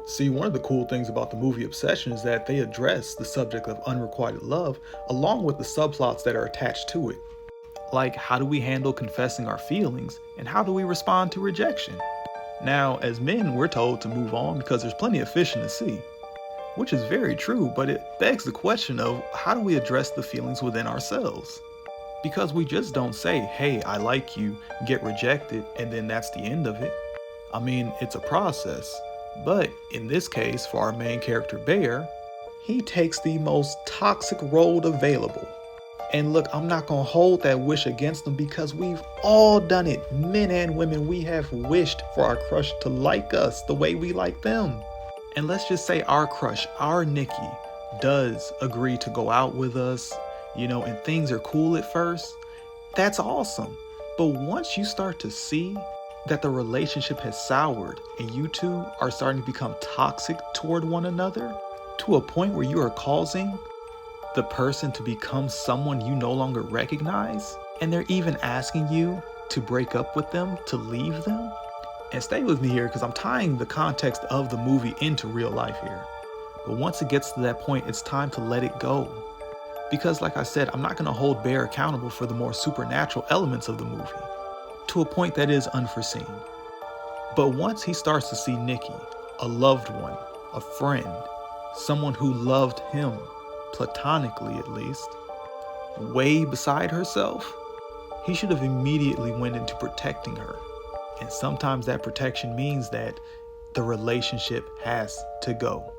See, one of the cool things about the movie Obsession is that they address the subject of unrequited love along with the subplots that are attached to it. Like, how do we handle confessing our feelings and how do we respond to rejection? Now, as men, we're told to move on because there's plenty of fish in the sea, which is very true, but it begs the question of how do we address the feelings within ourselves? Because we just don't say, hey, I like you, get rejected, and then that's the end of it. I mean, it's a process. But in this case, for our main character Bear, he takes the most toxic road available. And look, I'm not gonna hold that wish against him because we've all done it. Men and women, we have wished for our crush to like us the way we like them. And let's just say our crush, our Nikki, does agree to go out with us, and things are cool at first. That's awesome. But once you start to see that the relationship has soured and you two are starting to become toxic toward one another to a point where you are causing the person to become someone you no longer recognize, and they're even asking you to break up with them, to leave them. And stay with me here because I'm tying the context of the movie into real life here. But once it gets to that point, it's time to let it go. Because like I said, I'm not going to hold Bear accountable for the more supernatural elements of the movie to a point that is unforeseen. But once he starts to see Nikki, a loved one, a friend, someone who loved him, platonically at least, way beside herself, he should have immediately went into protecting her. And sometimes that protection means that the relationship has to go.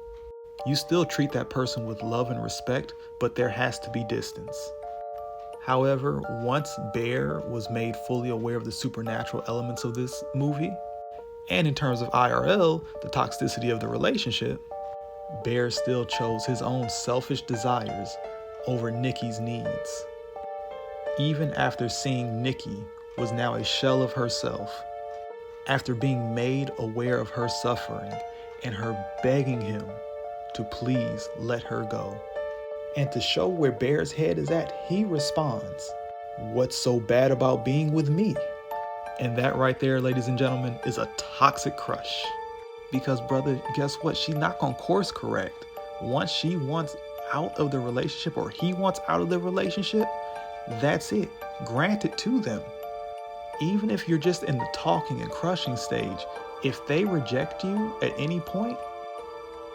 You still treat that person with love and respect, but there has to be distance. However, once Bear was made fully aware of the supernatural elements of this movie, and in terms of IRL, the toxicity of the relationship, Bear still chose his own selfish desires over Nikki's needs. Even after seeing Nikki was now a shell of herself, after being made aware of her suffering and her begging him to please let her go. And to show where Bear's head is at, he responds, "What's so bad about being with me?" And that right there, ladies and gentlemen, is a toxic crush. Because brother, guess what? She's not gonna course correct. Once she wants out of the relationship or he wants out of the relationship, that's it. Grant it to them. Even if you're just in the talking and crushing stage, if they reject you at any point,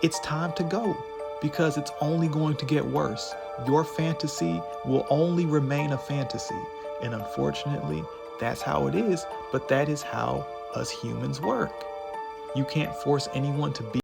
it's time to go because it's only going to get worse. Your fantasy will only remain a fantasy. And unfortunately, that's how it is, but that is how us humans work. You can't force anyone to be